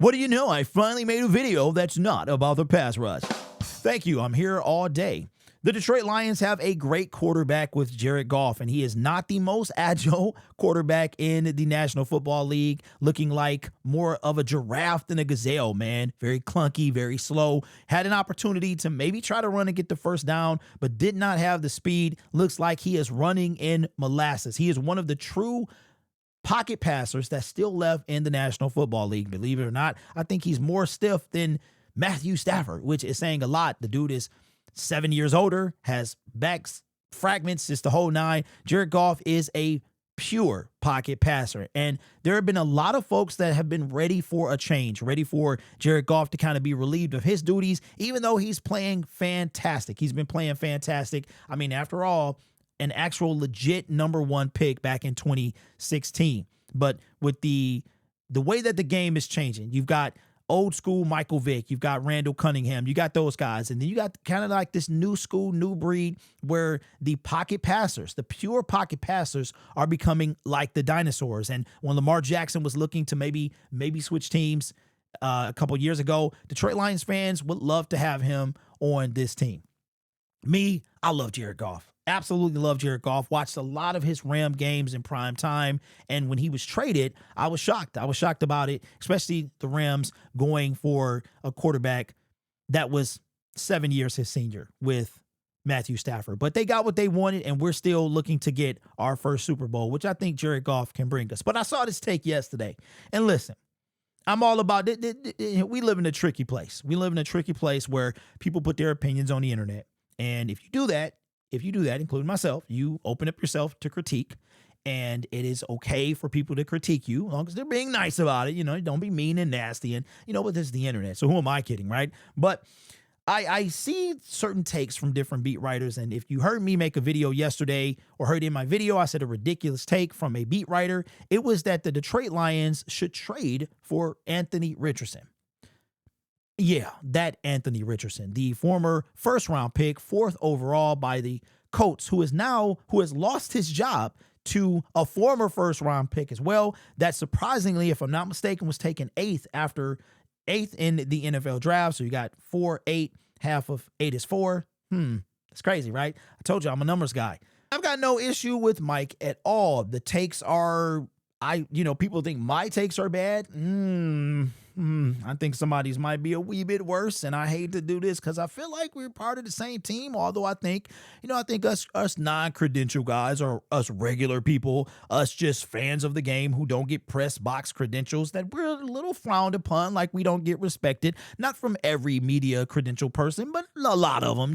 What do you know? I finally made a video that's not about the pass rush. Thank you. I'm here all day. The Detroit Lions have a great quarterback with Jared Goff, and he is not the most agile quarterback in the National Football League, looking like more of a giraffe than a gazelle, man. Very clunky, very slow. Had an opportunity to maybe try to run and get the first down, but did not have the speed. Looks like he is running in molasses. He is one of the true pocket passers that's still left in the National Football League. Believe it or not, I think he's more stiff than Matthew Stafford, which is saying a lot. The dude is 7 years older, has back fragments, just the whole nine. Jared Goff is a pure pocket passer. And there have been a lot of folks that have been ready for a change, ready for Jared Goff to kind of be relieved of his duties, even though he's playing fantastic. He's been playing fantastic. I mean, after all, an actual legit #1 pick back in 2016. But with the way that the game is changing, you've got old school Michael Vick, you've got Randall Cunningham, you got those guys, and then you got kind of like this new school, new breed where the pocket passers, the pure pocket passers, are becoming like the dinosaurs. And when Lamar Jackson was looking to maybe switch teams a couple years ago, Detroit Lions fans would love to have him on this team. Me, I love Jared Goff. Absolutely love Jared Goff. Watched a lot of his Ram games in prime time. And when he was traded, I was shocked. I was shocked about it, especially the Rams going for a quarterback that was 7 years his senior with Matthew Stafford. But they got what they wanted, and we're still looking to get our first Super Bowl, which I think Jared Goff can bring us. But I saw this take yesterday. And listen, I'm all about it. We live in a tricky place. We live in a tricky place where people put their opinions on the internet. And if you do that, including myself, you open up yourself to critique, and it is okay for people to critique you as long as they're being nice about it. You know, don't be mean and nasty. And, but this is the internet, so who am I kidding, right? But I see certain takes from different beat writers, and if you heard me make a video yesterday or heard in my video, I said a ridiculous take from a beat writer. It was that the Detroit Lions should trade for Anthony Richardson. Yeah, that Anthony Richardson, the former first-round pick, 4th overall by the Colts, who has lost his job to a former first-round pick as well. That surprisingly, if I'm not mistaken, was taken 8th in the NFL draft. So you got 4, 8, half of 8 is 4. It's crazy, right? I told you I'm a numbers guy. I've got no issue with Mike at all. The takes are, people think my takes are bad. I think somebody's might be a wee bit worse, and I hate to do this because I feel like we're part of the same team. Although I think us non-credential guys, or us regular people, us just fans of the game who don't get press box credentials, that we're a little frowned upon, like we don't get respected. Not from every media credential person, but a lot of them.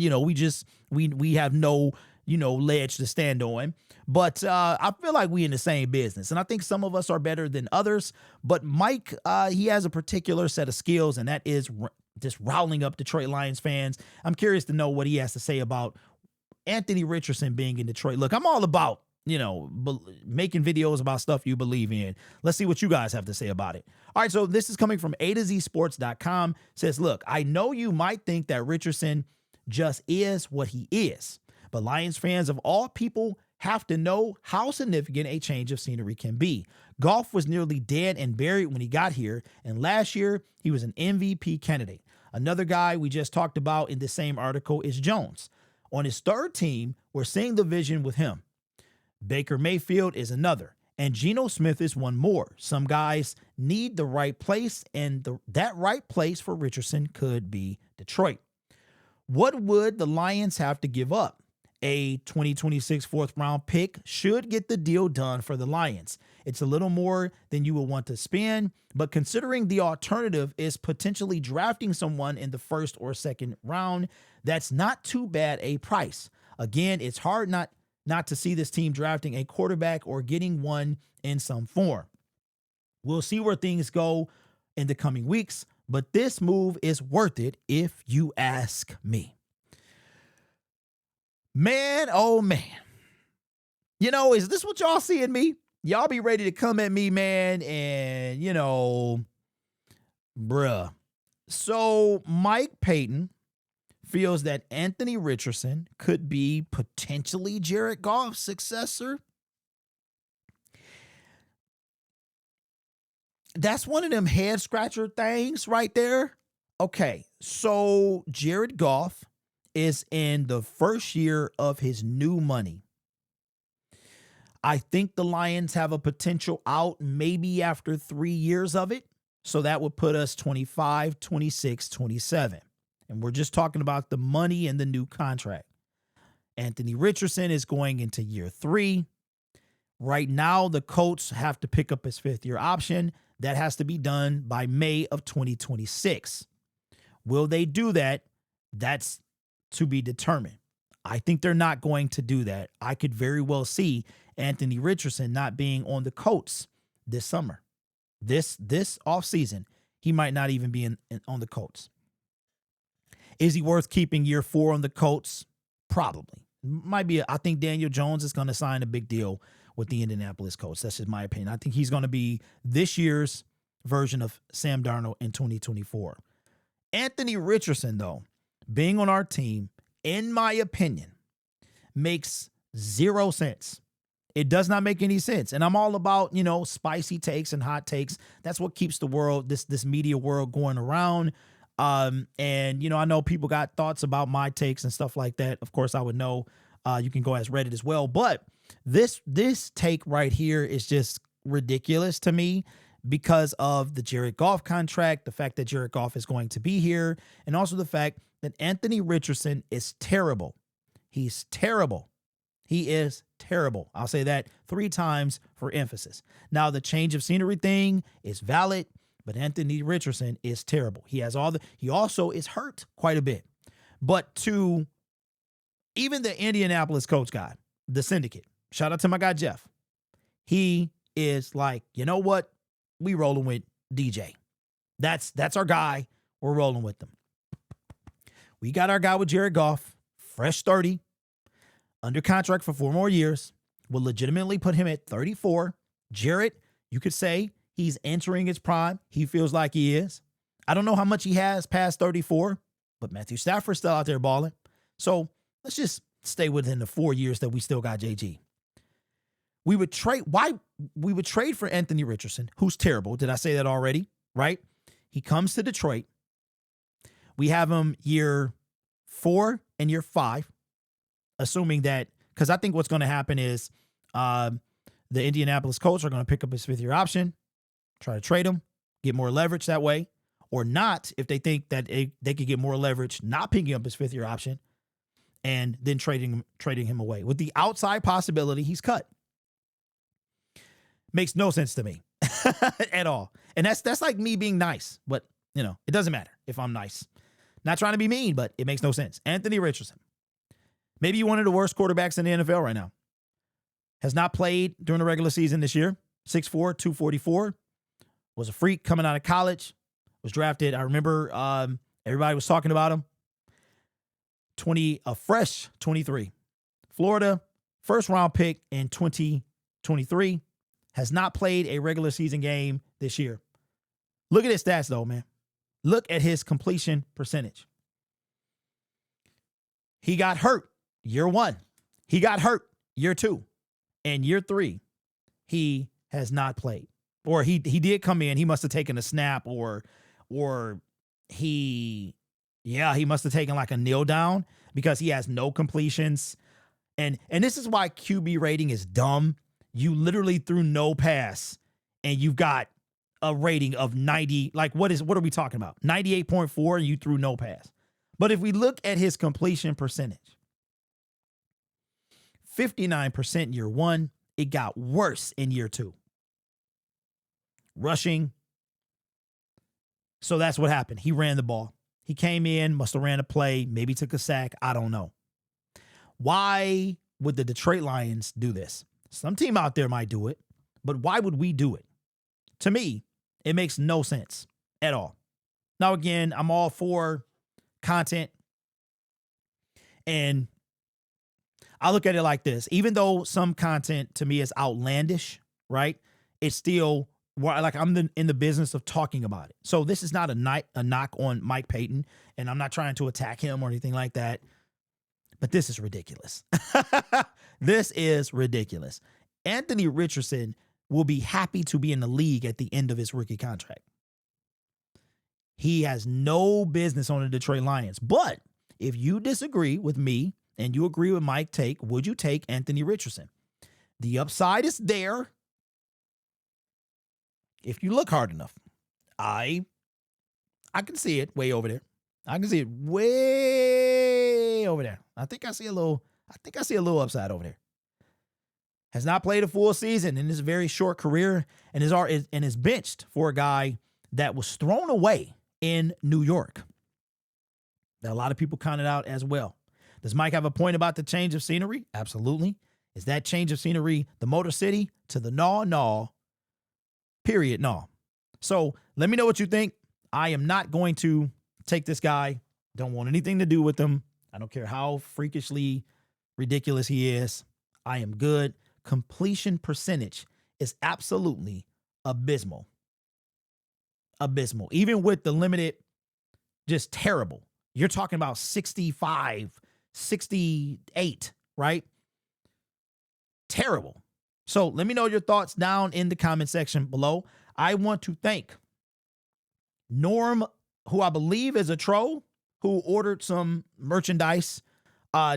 We have no ledge to stand on. But I feel like we in the same business. And I think some of us are better than others. But Mike, he has a particular set of skills, and that is just riling up Detroit Lions fans. I'm curious to know what he has to say about Anthony Richardson being in Detroit. Look, I'm all about, making videos about stuff you believe in. Let's see what you guys have to say about it. All right, so this is coming from A2ZSports.com. Says, look, I know you might think that Richardson just is what he is, but Lions fans of all people have to know how significant a change of scenery can be. Goff was nearly dead and buried when he got here, and last year he was an MVP candidate. Another guy we just talked about in the same article is Jones. On his 3rd team, we're seeing the vision with him. Baker Mayfield is another, and Geno Smith is one more. Some guys need the right place, and that right place for Richardson could be Detroit. What would the Lions have to give up? A 2026 4th-round pick should get the deal done for the Lions. It's a little more than you would want to spend, but considering the alternative is potentially drafting someone in the 1st or 2nd round, that's not too bad a price. Again, it's hard not to see this team drafting a quarterback or getting one in some form. We'll see where things go in the coming weeks, but this move is worth it if you ask me. Man, oh man. Is this what y'all see in me? Y'all be ready to come at me, man, and, bruh. So Mike Payton feels that Anthony Richardson could be potentially Jared Goff's successor. That's one of them head scratcher things right there. Okay, so Jared Goff is in the first year of his new money. I think the Lions have a potential out maybe after 3 years of it. So that would put us 25, 26, 27. And we're just talking about the money and the new contract. Anthony Richardson is going into year 3. Right now, the Colts have to pick up his 5th-year option. That has to be done by May of 2026. Will they do that? That's to be determined. I think they're not going to do that. I could very well see Anthony Richardson not being on the Colts this summer. This offseason, he might not even be on the Colts. Is he worth keeping year 4 on the Colts? Probably. Might be. I think Daniel Jones is going to sign a big deal with the Indianapolis Colts. That's just my opinion. I think he's going to be this year's version of Sam Darnold in 2024. Anthony Richardson, though, being on our team, in my opinion, makes 0 sense. It does not make any sense. And I'm all about, spicy takes and hot takes. That's what keeps the world, this media world going around. And, I know people got thoughts about my takes and stuff like that. Of course, I would know. You can go as Reddit as well. But this take right here is just ridiculous to me because of the Jared Goff contract, the fact that Jared Goff is going to be here, and also the fact that Anthony Richardson is terrible. He's terrible. He is terrible. I'll say that 3 times for emphasis. Now, the change of scenery thing is valid, but Anthony Richardson is terrible. He also is hurt quite a bit. But to even the Indianapolis coach guy, the syndicate, shout out to my guy Jeff. He is like, you know what? We rolling with DJ. That's our guy. We're rolling with them. We got our guy with Jared Goff, fresh 30, under contract for 4 more years. We'll legitimately put him at 34. Jared, you could say he's entering his prime. He feels like he is. I don't know how much he has past 34, but Matthew Stafford's still out there balling. So let's just stay within the 4 years that we still got JG. We would trade for Anthony Richardson, who's terrible. Did I say that already? Right? He comes to Detroit. We have him year 4 and year 5, assuming that, because I think what's going to happen is the Indianapolis Colts are going to pick up his 5th-year option, try to trade him, get more leverage that way, or not if they think that they could get more leverage not picking up his 5th-year option and then trading him away. With the outside possibility, he's cut. Makes no sense to me at all. And that's like me being nice, but it doesn't matter if I'm nice. Not trying to be mean, but it makes no sense. Anthony Richardson, maybe one of the worst quarterbacks in the NFL right now. Has not played during the regular season this year. 6'4", 244. Was a freak coming out of college. Was drafted. I remember everybody was talking about him. A fresh 23. Florida, first round pick in 2023. Has not played a regular season game this year. Look at his stats, though, man. Look at his completion percentage. He got hurt year 1. He got hurt year 2. And year 3, he has not played. Or he did come in. He must have taken a snap or he must have taken like a kneel down because he has no completions. And this is why QB rating is dumb. You literally threw no pass and you've got a rating of 90. Like what are we talking about? 98.4 and you threw no pass. But if we look at his completion percentage, 59% year 1, it got worse in year 2. Rushing. So that's what happened. He ran the ball. He came in, must have ran a play, maybe took a sack. I don't know. Why would the Detroit Lions do this? Some team out there might do it, but why would we do it? To me, it makes no sense at all. Now, again, I'm all for content. And I look at it like this. Even though some content to me is outlandish, right? It's still like I'm in the business of talking about it. So this is not a knock on Mike Payton, and I'm not trying to attack him or anything like that. But this is ridiculous. This is ridiculous. Anthony Richardson will be happy to be in the league at the end of his rookie contract. He has no business on the Detroit Lions. But if you disagree with me and you agree with Mike's take, would you take Anthony Richardson? The upside is there if you look hard enough. I can see it way over there. I can see it way over there. I think I see a little upside over there. Has not played a full season in his very short career and is benched for a guy that was thrown away in New York. That a lot of people counted out as well. Does Mike have a point about the change of scenery? Absolutely. Is that change of scenery the Motor City to the no, period, no. So let me know what you think. I am not going to take this guy. Don't want anything to do with him. I don't care how freakishly ridiculous he is. I am good. Completion percentage is absolutely abysmal. Abysmal. Even with the limited, just terrible. You're talking about 65, 68, right? Terrible. So let me know your thoughts down in the comment section below. I want to thank Norm, who I believe is a troll, who ordered some merchandise,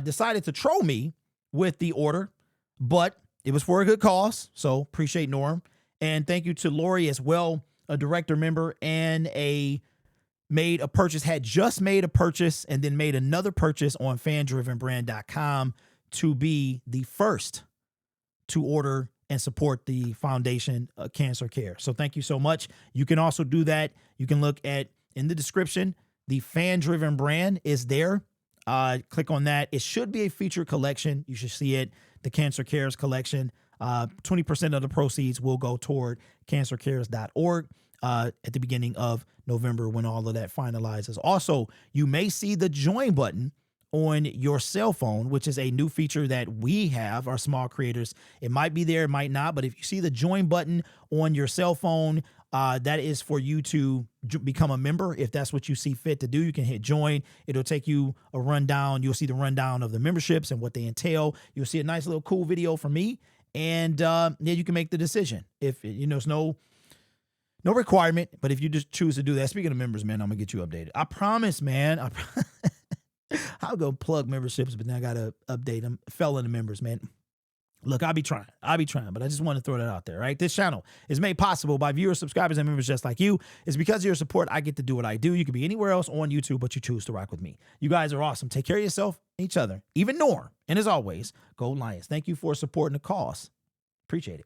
decided to troll me with the order, but it was for a good cause. So appreciate Norm. And thank you to Lori as well, a director member and had just made a purchase and then made another purchase on fandrivenbrand.com to be the first to order and support the foundation cancer care. So thank you so much. You can also do that. You can look at in the description, the Fan Driven brand is there. Click on that. It should be a featured collection. You should see it. The Cancer Cares collection. 20% of the proceeds will go toward cancercares.org at the beginning of November when all of that finalizes. Also, you may see the join button on your cell phone, which is a new feature that we have, our small creators. It might be there, it might not, but if you see the join button on your cell phone, that is for you to become a member. If that's what you see fit to do, you can hit join. It'll take you a rundown. You'll see the rundown of the memberships and what they entail. You'll see a nice little cool video from me, and then you can make the decision. If there's no requirement, but if you just choose to do that. Speaking of members, man, I'm gonna get you updated. I promise, man. I'll go plug memberships, but then I gotta update them. Fell into members, man. Look, I'll be trying, but I just want to throw that out there, right? This channel is made possible by viewers, subscribers, and members just like you. It's because of your support I get to do what I do. You could be anywhere else on YouTube, but you choose to rock with me. You guys are awesome. Take care of yourself, each other, even Norm. And as always, go Lions. Thank you for supporting the cause. Appreciate it.